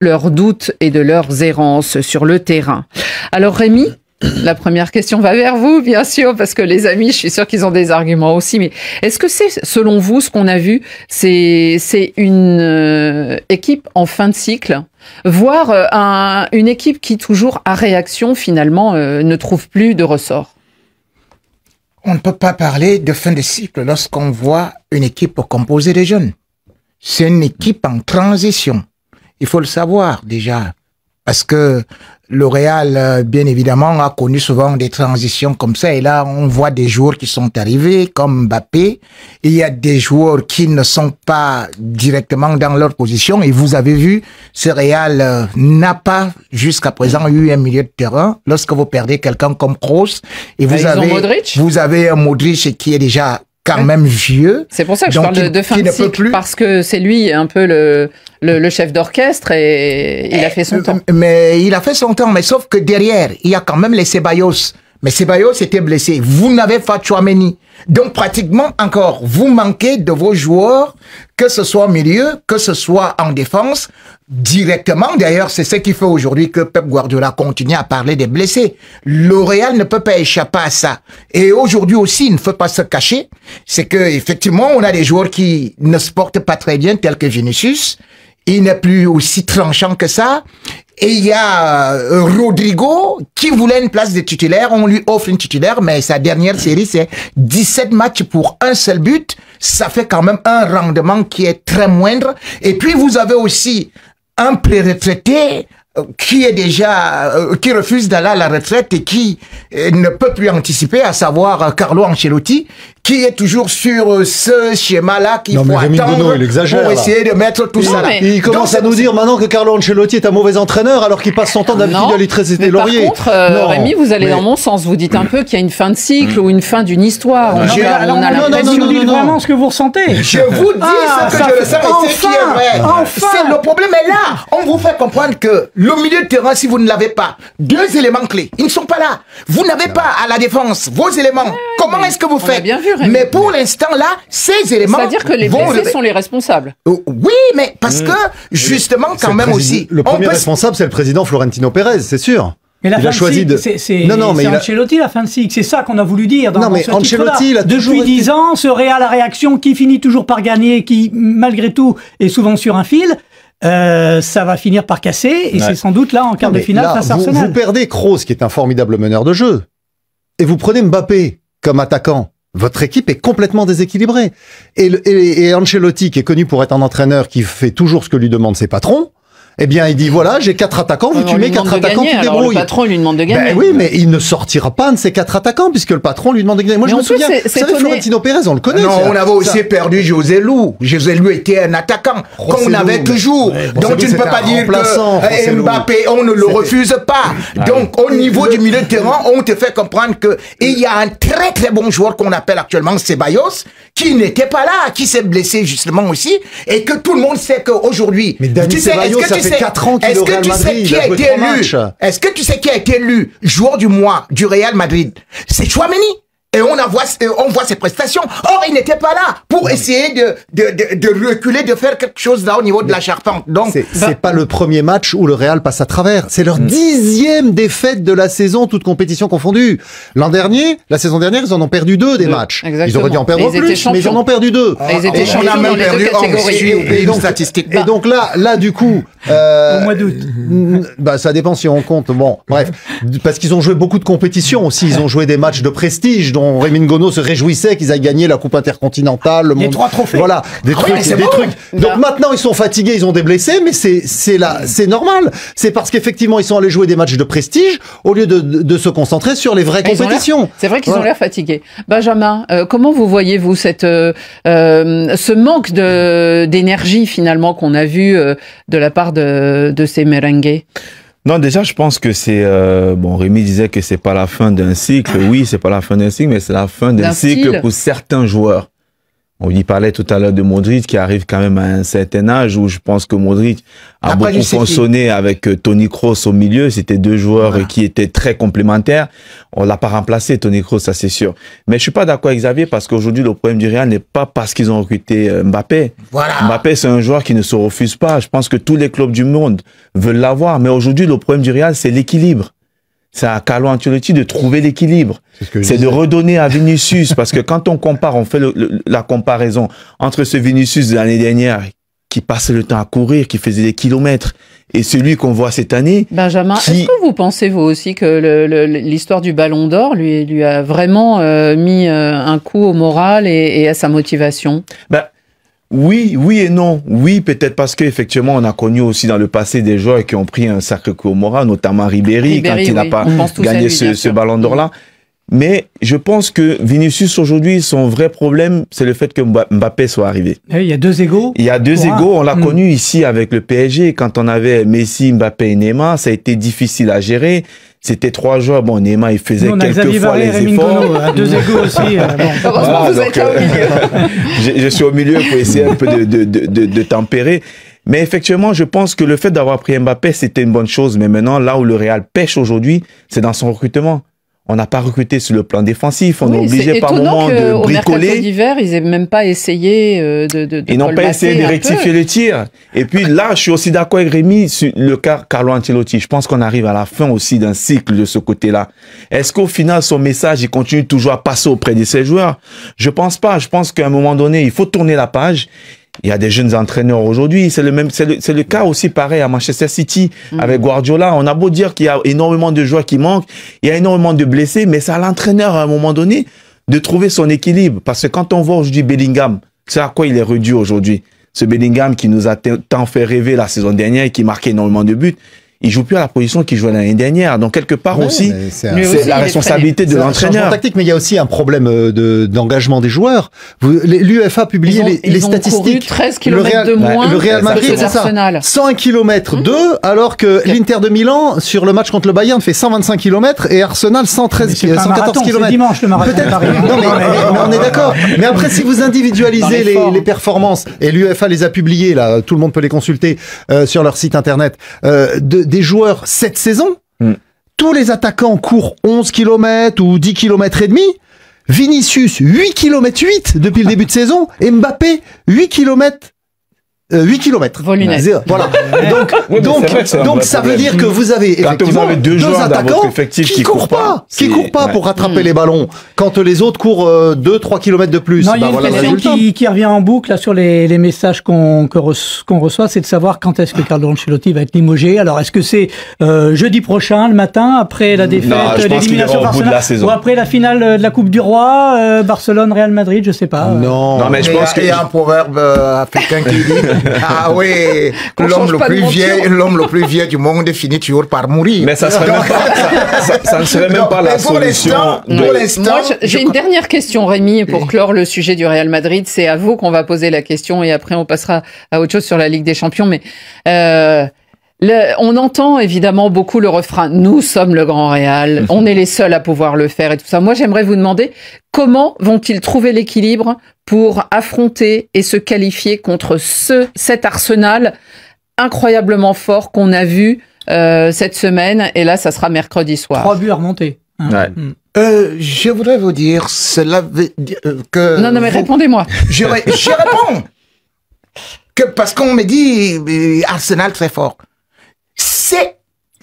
leurs doutes et de leurs errances sur le terrain. Alors Rémi, la première question va vers vous, bien sûr, parce que les amis, je suis sûre qu'ils ont des arguments aussi, mais est-ce que c'est, selon vous, ce qu'on a vu, c'est une équipe en fin de cycle, voire une équipe qui, toujours à réaction, finalement, ne trouve plus de ressort? On ne peut pas parler de fin de cycle lorsqu'on voit une équipe composée de jeunes. C'est une équipe en transition. Il faut le savoir déjà, parce que le Real, bien évidemment, a connu souvent des transitions comme ça. Et là, on voit des joueurs qui sont arrivés, comme Mbappé. Il y a des joueurs qui ne sont pas directement dans leur position. Et vous avez vu, ce Real n'a pas, jusqu'à présent, eu un milieu de terrain. Lorsque vous perdez quelqu'un comme Kroos, et vous avez un Modric qui est déjà quand même vieux. C'est pour ça que je parle de fin de cycle, parce que c'est lui un peu le chef d'orchestre et il a fait son temps. Mais il a fait son temps, mais sauf que derrière, il y a quand même les Ceballos. Mais Ceballos était blessé. Vous n'avez pas Tchouaméni. Donc pratiquement encore, vous manquez de vos joueurs, que ce soit au milieu, que ce soit en défense, directement. D'ailleurs, c'est ce qui fait aujourd'hui que Pep Guardiola continue à parler des blessés. Le Real ne peut pas échapper à ça. Et aujourd'hui aussi, il ne faut pas se cacher. C'est que effectivement, on a des joueurs qui ne se portent pas très bien, tels que Vinicius. Il n'est plus aussi tranchant que ça. Et il y a Rodrigo qui voulait une place de titulaire. On lui offre une titulaire, mais sa dernière série, c'est 17 matchs pour un seul but. Ça fait quand même un rendement qui est très moindre. Et puis, vous avez aussi un pré-retraité qui est déjà, qui refuse d'aller à la retraite et qui ne peut plus anticiper, à savoir Carlo Ancelotti, qui est toujours sur ce schéma-là qu'il faut attendre pour essayer de mettre tout ça là. Il commence à nous dire maintenant que Carlo Ancelotti est un mauvais entraîneur alors qu'il passe son temps d'habitude à lui tresser les lauriers. Par contre, Rémi, vous allez dans mon sens. Vous dites un peu qu'il y a une fin de cycle ou une fin d'une histoire. On a l'impression de vraiment ce que vous ressentez. Je vous dis ce que je le sais et ce qui est vrai. Le problème est là. On vous fait comprendre que le milieu de terrain, si vous ne l'avez pas, deux éléments clés, ils ne sont pas là. Vous n'avez pas à la défense vos éléments. Comment est-ce que vous faites? Bien vu, Rémi. Mais pour l'instant là, ces éléments... C'est-à-dire que les blessés sont les responsables. Oui, mais parce que justement quand même aussi... Le premier responsable, c'est le président Florentino Pérez, c'est sûr. Mais il a choisi de... C'est Ancelotti la fin de cycle, c'est ça qu'on a voulu dire dans ce Ancelotti, depuis 10 ans, ce Real à réaction qui finit toujours par gagner, qui malgré tout est souvent sur un fil... ça va finir par casser et c'est sans doute là en quart de finale face à Arsenal. Vous perdez Kroos qui est un formidable meneur de jeu et vous prenez Mbappé comme attaquant. Votre équipe est complètement déséquilibrée. Et Ancelotti, qui est connu pour être un entraîneur qui fait toujours ce que lui demandent ses patrons, eh bien, il dit, voilà, j'ai 4 attaquants, vous mets 4 attaquants qui débrouillent. Le patron lui demande de gagner. Ben oui, mais il ne sortira pas un de ces 4 attaquants, puisque le patron lui demande de gagner. Moi, je me souviens, vous savez, Florentino Pérez, on le connaît. Non, on avait aussi perdu José Lou. José Lou était un attaquant, qu'on avait toujours. Donc, tu ne peux pas dire que Mbappé, on ne le refuse pas. Donc, au niveau du milieu de terrain, on te fait comprendre que il y a un très très bon joueur qu'on appelle actuellement Ceballos, qui n'était pas là, qui s'est blessé justement aussi, et que tout le monde sait qu'aujourd'hui, mais Dani Ceballos, ça fait 4 ans qu'il est au Real Madrid, il a joué 3 matchs. Est-ce que tu sais qui a été élu joueur du mois du Real Madrid? C'est Tchouaméni. Et on voit ses prestations. Or, il n'était pas là pour essayer de reculer, de faire quelque chose là au niveau de la charpente. Donc, c'est pas le premier match où le Real passe à travers. C'est leur 10e défaite de la saison, toute compétition confondue. L'an dernier, la saison dernière, ils en ont perdu 2 des matchs. Exactement. Ils auraient dû en perdre plus, mais ils en ont perdu 2. Ils étaient champions dans les 2 catégories. Et donc là, du coup, au mois d'août. Bah, ça dépend si on compte. Bon, bref. Parce qu'ils ont joué beaucoup de compétitions aussi. Ils ont joué des matchs de prestige, dont Rémi Ngono se réjouissait qu'ils aient gagné la Coupe intercontinentale, le monde. 3 trophées. Voilà, des trucs. Donc maintenant ils sont fatigués, ils ont des blessés, mais c'est normal. C'est parce qu'effectivement ils sont allés jouer des matchs de prestige au lieu de se concentrer sur les vraies compétitions. C'est vrai qu'ils ont l'air fatigués. Benjamin, comment vous voyez vous ce manque d'énergie finalement qu'on a vu de la part de ces merengues? Non, déjà, je pense que c'est... bon, Rémi disait que c'est pas la fin d'un cycle. Oui, c'est pas la fin d'un cycle, mais c'est la fin d'un cycle pour certains joueurs. On y parlait tout à l'heure de Modric qui arrive quand même à un certain âge où je pense que Modric a beaucoup fonctionné avec Toni Kroos au milieu. C'était deux joueurs qui étaient très complémentaires. On l'a pas remplacé, Toni Kroos, ça c'est sûr. Mais je suis pas d'accord avec Xavier parce qu'aujourd'hui, le problème du Real n'est pas parce qu'ils ont recruté Mbappé. Voilà. Mbappé, c'est un joueur qui ne se refuse pas. Je pense que tous les clubs du monde veulent l'avoir. Mais aujourd'hui, le problème du Real, c'est l'équilibre. C'est à Carlo Ancelotti de trouver l'équilibre. C'est de redonner à Vinicius, parce que quand on compare, on fait la comparaison entre ce Vinicius de l'année dernière, qui passait le temps à courir, qui faisait des kilomètres, et celui qu'on voit cette année. Benjamin, est-ce que vous pensez, vous aussi, que l'histoire du Ballon d'Or lui a vraiment mis un coup au moral et à sa motivation? Oui et non. Oui, peut-être parce qu'effectivement, on a connu aussi dans le passé des joueurs qui ont pris un sacré coup au moral, notamment Ribéry quand il n'a pas gagné ce Ballon d'Or-là. Mais je pense que Vinicius, aujourd'hui, son vrai problème, c'est le fait que Mbappé soit arrivé. Il y a deux égos. Il y a deux égos. On l'a connu ici avec le PSG. Quand on avait Messi, Mbappé et Neymar, ça a été difficile à gérer. C'était trois joueurs. Bon, Neymar, il faisait quelquefois les efforts. Deux égos aussi. Heureusement, vous êtes là au milieu. Je suis au milieu pour essayer un peu de tempérer. Mais effectivement, je pense que le fait d'avoir pris Mbappé, c'était une bonne chose. Mais maintenant, là où le Real pêche aujourd'hui, c'est dans son recrutement. On n'a pas recruté sur le plan défensif. On est obligé par moment de bricoler. Au mercato d'hiver, ils n'ont même pas essayé de Ils n'ont pas essayé de rectifier les tirs. Et puis là, je suis aussi d'accord avec Rémi sur le cas Carlo Ancelotti. Je pense qu'on arrive à la fin aussi d'un cycle de ce côté-là. Est-ce qu'au final, son message, il continue toujours à passer auprès de ses joueurs? Je pense pas. Je pense qu'à un moment donné, il faut tourner la page. Il y a des jeunes entraîneurs aujourd'hui. C'est le cas aussi pareil à Manchester City avec Guardiola. On a beau dire qu'il y a énormément de joueurs qui manquent, il y a énormément de blessés, mais c'est à l'entraîneur à un moment donné de trouver son équilibre. Parce que quand on voit aujourd'hui Bellingham, c'est à quoi il est réduit aujourd'hui. Ce Bellingham qui nous a tant fait rêver la saison dernière et qui marquait énormément de buts. Il joue plus à la position qu'il jouait l'année dernière. Donc, quelque part aussi, c'est la responsabilité de l'entraîneur. Tactique, mais il y a aussi un problème d'engagement des joueurs. L'UEFA a publié les statistiques. 13 km de moins. Le Real Madrid, c'est ça. 101 km 2, alors que l'Inter de Milan, sur le match contre le Bayern, fait 125 km et Arsenal 114 km. C'est dimanche, le marathon. Non, mais on est d'accord. Mais après, si vous individualisez les performances, et l'UEFA les a publiées, là, tout le monde peut les consulter, sur leur site internet, des joueurs cette saison, tous les attaquants courent 11 km ou 10 km et demi. Vinicius, 8 km 8 depuis le début de saison. Et Mbappé, 8 km. 8 km. Voilà. Donc ça veut dire que vous avez effectivement deux attaquants qui courent pas pour rattraper les ballons quand les autres courent 2-3 km de plus. Non, il y a une question qui revient en boucle là, sur les messages qu'on reçoit, c'est de savoir quand est-ce que Carlo Ancelotti va être limogé. Alors est-ce que c'est jeudi prochain, le matin, après la défaite, l'élimination d'Arsenal, ou après la finale de la Coupe du Roi, Barcelone-Real Madrid, je sais pas. Non, mais je pense qu'il y a un proverbe africain qui dit ah oui, l'homme le plus vieux du monde finit toujours par mourir. Mais ça serait même pas, ça ne serait même pas la solution. Pour l'instant, j'ai une dernière question, Rémi, pour clore le sujet du Real Madrid. C'est à vous qu'on va poser la question et après on passera à autre chose sur la Ligue des Champions. Mais on entend évidemment beaucoup le refrain « Nous sommes le Grand Real, on est les seuls à pouvoir le faire » et tout ça. Moi, j'aimerais vous demander comment vont-ils trouver l'équilibre pour affronter et se qualifier contre cet Arsenal incroyablement fort qu'on a vu cette semaine. Et là, ça sera mercredi soir. 3 buts à remonter. Je voudrais vous dire cela que... Non, mais répondez-moi. Je réponds. Parce qu'on me dit Arsenal très fort. C'est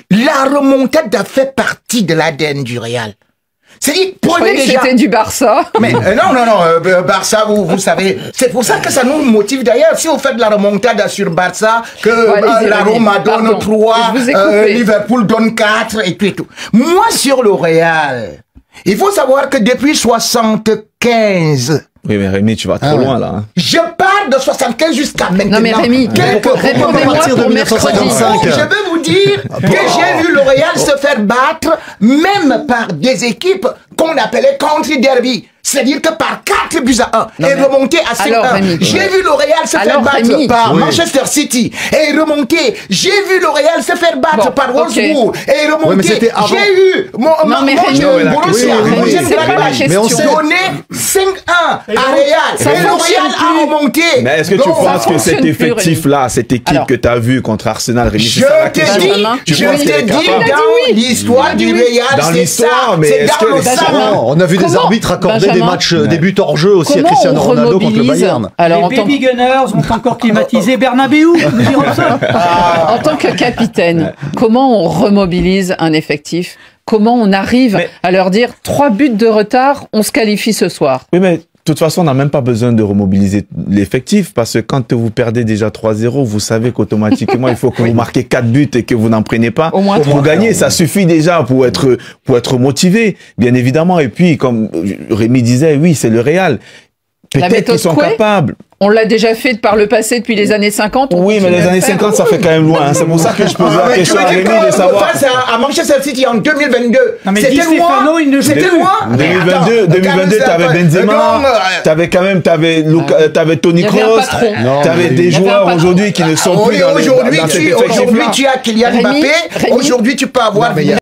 la remontade a fait partie de l'ADN du Real. C'est-à-dire, prenez déjà... C'était du Barça. Mais non, Barça, vous savez, c'est pour ça que ça nous motive d'ailleurs. Si vous faites de la remontada sur Barça, que la Roma donne 3, Liverpool donne 4 et tout. Moi, sur le Real, il faut savoir que depuis 75... Oui, mais Rémi, tu vas trop loin, là. Je parle de 75 jusqu'à maintenant. Non, mais Rémi, répondez-moi pour mercredi. Je veux vous dire que j'ai vu le Real se faire battre, même par des équipes qu'on appelait country derby. C'est-à-dire que par 4 buts à 1, et remonté à 5-1. J'ai vu le Real se faire battre par Manchester City, et remonté. J'ai vu le Real se faire battre par Wolfsburg, et remonté. J'ai eu Borussia donné 5-1 à Real, et le Real a remonté. Mais est-ce que tu penses que cet effectif-là, cette équipe que tu as vue contre Arsenal, Rémi, je te dis dans l'histoire du Real, dans l'histoire, mais est-ce que on a vu des arbitres accorder des matchs, des buts hors jeu aussi à Cristiano Ronaldo contre le Bayern. Alors, les Baby Gunners ont encore climatisé Bernabéu. En tant que capitaine, comment on remobilise un effectif? Comment on arrive à leur dire 3 buts de retard, on se qualifie ce soir? Oui, mais de toute façon, on n'a même pas besoin de remobiliser l'effectif parce que quand vous perdez déjà 3-0, vous savez qu'automatiquement, il faut que vous marquez 4 buts et que vous n'en prenez pas. Au moins pour gagner, ça suffit déjà pour être motivé, bien évidemment. Et puis, comme Rémi disait, oui, c'est le Real. Peut-être qu'ils sont capables. On l'a déjà fait par le passé depuis les années 50. Oui, mais les années 50, ça fait quand même loin. Hein. C'est pour ça que je pose la question à Rémi de savoir. Face à Manchester City en 2022. C'était loin. C'était loin. 2022, t'avais Benzema. T'avais Toni Kroos. T'avais des joueurs aujourd'hui qui ne sont plus dans Aujourd'hui, tu as Kylian Mbappé. Aujourd'hui, tu peux avoir